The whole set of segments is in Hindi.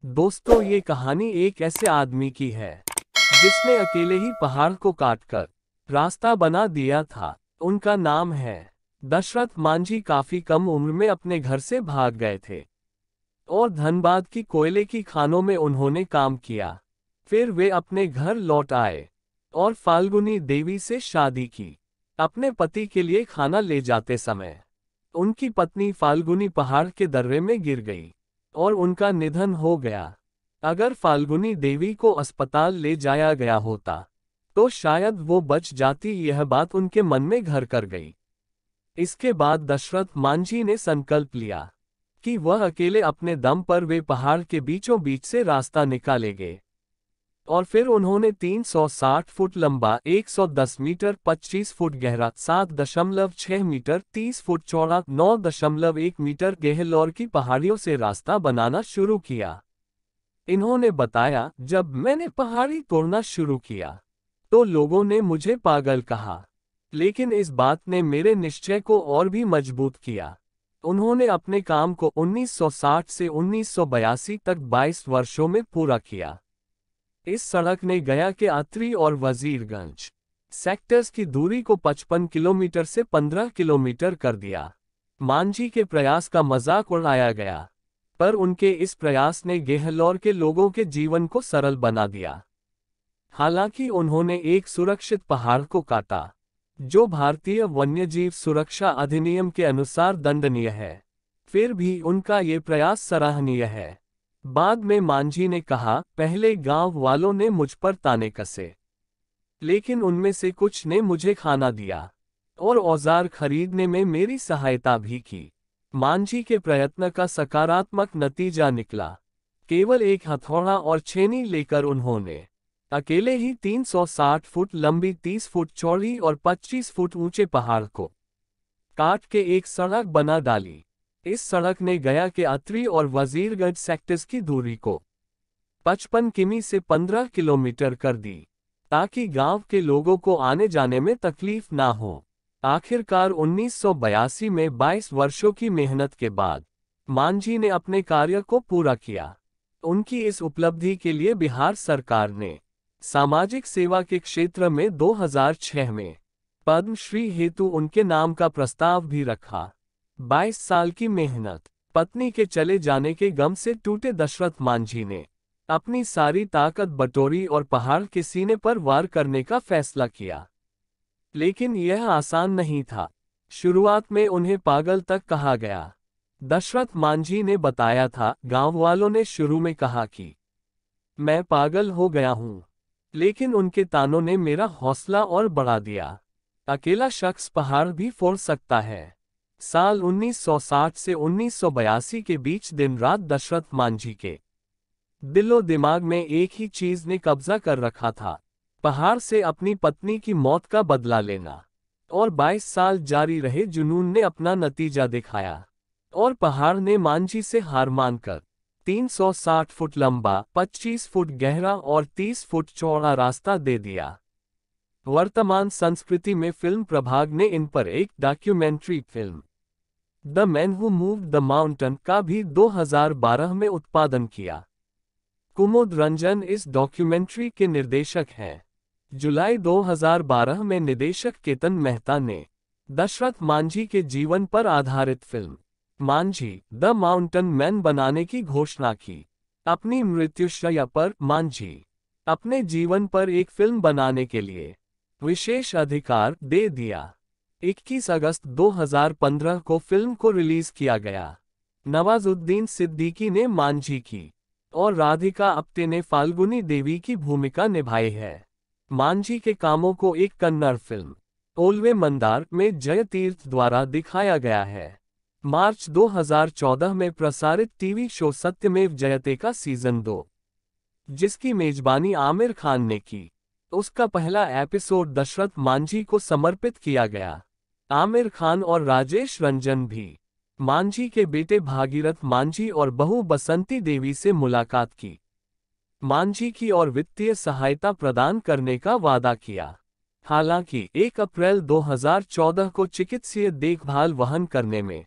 दोस्तों, ये कहानी एक ऐसे आदमी की है जिसने अकेले ही पहाड़ को काटकर रास्ता बना दिया था। उनका नाम है दशरथ मांझी। काफी कम उम्र में अपने घर से भाग गए थे और धनबाद की कोयले की खानों में उन्होंने काम किया। फिर वे अपने घर लौट आए और फाल्गुनी देवी से शादी की। अपने पति के लिए खाना ले जाते समय उनकी पत्नी फाल्गुनी पहाड़ के दर्रे में गिर गई और उनका निधन हो गया। अगर फाल्गुनी देवी को अस्पताल ले जाया गया होता तो शायद वो बच जाती। यह बात उनके मन में घर कर गई। इसके बाद दशरथ मांझी ने संकल्प लिया कि वह अकेले अपने दम पर वे पहाड़ के बीचों बीच से रास्ता निकालेंगे। और फिर उन्होंने 360 फुट लंबा, 110 मीटर 25 फुट गहरा, 7.6 मीटर 30 फुट चौड़ा, 9.1 मीटर गहलोर की पहाड़ियों से रास्ता बनाना शुरू किया। इन्होंने बताया, जब मैंने पहाड़ी तोड़ना शुरू किया तो लोगों ने मुझे पागल कहा, लेकिन इस बात ने मेरे निश्चय को और भी मजबूत किया। उन्होंने अपने काम को 1960 से 1982 तक 22 वर्षों में पूरा किया। इस सड़क ने गया के आत्री और वजीरगंज सेक्टर्स की दूरी को 55 किलोमीटर से 15 किलोमीटर कर दिया। मांझी के प्रयास का मजाक उड़ाया गया, पर उनके इस प्रयास ने गहलोर के लोगों के जीवन को सरल बना दिया। हालांकि उन्होंने एक सुरक्षित पहाड़ को काटा, जो भारतीय वन्यजीव सुरक्षा अधिनियम के अनुसार दंडनीय है, फिर भी उनका ये प्रयास सराहनीय है। बाद में मांझी ने कहा, पहले गांव वालों ने मुझ पर ताने कसे, लेकिन उनमें से कुछ ने मुझे खाना दिया और औजार खरीदने में मेरी सहायता भी की। मांझी के प्रयत्न का सकारात्मक नतीजा निकला। केवल एक हथौड़ा और छेनी लेकर उन्होंने अकेले ही 360 फुट लंबी, 30 फुट चौड़ी और 25 फुट ऊंचे पहाड़ को काट के एक सड़क बना डाली। इस सड़क ने गया के आत्री और वजीरगंज सेक्टर्स की दूरी को 55 किमी से 15 किलोमीटर कर दी, ताकि गांव के लोगों को आने जाने में तकलीफ ना हो। आखिरकार 1982 में 22 वर्षों की मेहनत के बाद मांझी ने अपने कार्य को पूरा किया। उनकी इस उपलब्धि के लिए बिहार सरकार ने सामाजिक सेवा के क्षेत्र में 2006 में पद्मश्री हेतु उनके नाम का प्रस्ताव भी रखा। 22 साल की मेहनत, पत्नी के चले जाने के गम से टूटे दशरथ मांझी ने अपनी सारी ताकत बटोरी और पहाड़ के सीने पर वार करने का फैसला किया। लेकिन यह आसान नहीं था। शुरुआत में उन्हें पागल तक कहा गया। दशरथ मांझी ने बताया था, गांव वालों ने शुरू में कहा कि मैं पागल हो गया हूं, लेकिन उनके तानों ने मेरा हौसला और बढ़ा दिया। अकेला शख्स पहाड़ भी फोड़ सकता है। साल 1960 से 1982 के बीच दिन रात दशरथ मांझी के दिलो दिमाग में एक ही चीज ने कब्जा कर रखा था, पहाड़ से अपनी पत्नी की मौत का बदला लेना। और 22 साल जारी रहे जुनून ने अपना नतीजा दिखाया और पहाड़ ने मांझी से हार मानकर 360 फुट लंबा, 25 फुट गहरा और 30 फुट चौड़ा रास्ता दे दिया। वर्तमान संस्कृति में फिल्म प्रभाग ने इन पर एक documentary film the man who moved the mountain का भी 2012 में उत्पादन किया। कुमुद रंजन इस डॉक्यूमेंट्री के निर्देशक हैं। जुलाई 2012 में निदेशक केतन मेहता ने दशरथ मांझी के जीवन पर आधारित film Manjhi the mountain man बनाने की घोषणा की। अपनी मृत्युशैया पर मांझी अपने जीवन पर एक फिल्म बनाने के लिए विशेष अधिकार दे दिया। 21 अगस्त 2015 को फिल्म को रिलीज किया गया। नवाजुद्दीन सिद्दीकी ने मांझी की और राधिका आप्टे ने फाल्गुनी देवी की भूमिका निभाई है। मांझी के कामों को एक कन्नड़ फिल्म ओल्वे मंदार में जयतीर्थ द्वारा दिखाया गया है। मार्च 2014 में प्रसारित टीवी शो सत्यमेव जयते का सीजन 2, जिसकी मेजबानी आमिर खान ने की, उसका पहला एपिसोड दशरथ मांझी को समर्पित किया गया। आमिर खान और राजेश रंजन भी मांझी के बेटे भागीरथ मांझी और बहू बसंती देवी से मुलाकात की, मांझी की और वित्तीय सहायता प्रदान करने का वादा किया। हालांकि 1 अप्रैल 2014 को चिकित्सीय देखभाल वहन करने में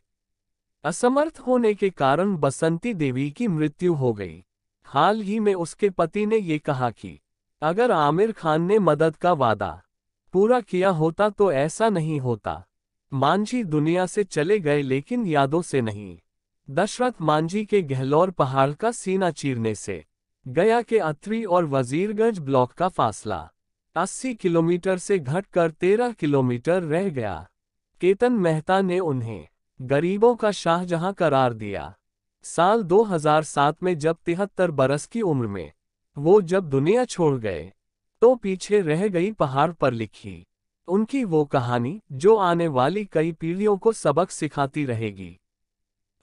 असमर्थ होने के कारण बसंती देवी की मृत्यु हो गई। हाल ही में उसके पति ने ये कहा कि अगर आमिर खान ने मदद का वादा पूरा किया होता तो ऐसा नहीं होता। मांझी दुनिया से चले गए लेकिन यादों से नहीं। दशरथ मांझी के गहलोर पहाड़ का सीना चीरने से गया के अत्री और वजीरगंज ब्लॉक का फासला 80 किलोमीटर से घटकर 13 किलोमीटर रह गया। केतन मेहता ने उन्हें गरीबों का शाहजहां करार दिया। साल 2007 में जब 73 बरस की उम्र में वो जब दुनिया छोड़ गए तो पीछे रह गई पहाड़ पर लिखी उनकी वो कहानी जो आने वाली कई पीढ़ियों को सबक सिखाती रहेगी।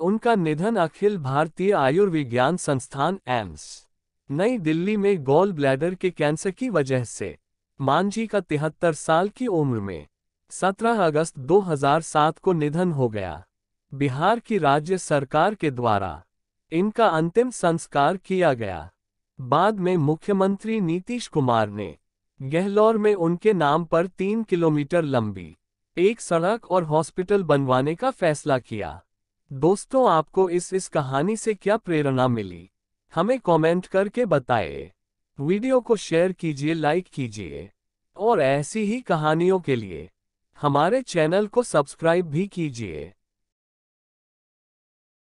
उनका निधन अखिल भारतीय आयुर्विज्ञान संस्थान एम्स नई दिल्ली में गॉल ब्लैडर के कैंसर की वजह से। मांझी का 73 साल की उम्र में 17 अगस्त 2007 को निधन हो गया। बिहार की राज्य सरकार के द्वारा इनका अंतिम संस्कार किया गया। बाद में मुख्यमंत्री नीतीश कुमार ने गहलोर में उनके नाम पर 3 किलोमीटर लंबी एक सड़क और हॉस्पिटल बनवाने का फैसला किया। दोस्तों, आपको इस कहानी से क्या प्रेरणा मिली, हमें कमेंट करके बताएं। वीडियो को शेयर कीजिए, लाइक कीजिए और ऐसी ही कहानियों के लिए हमारे चैनल को सब्सक्राइब भी कीजिए।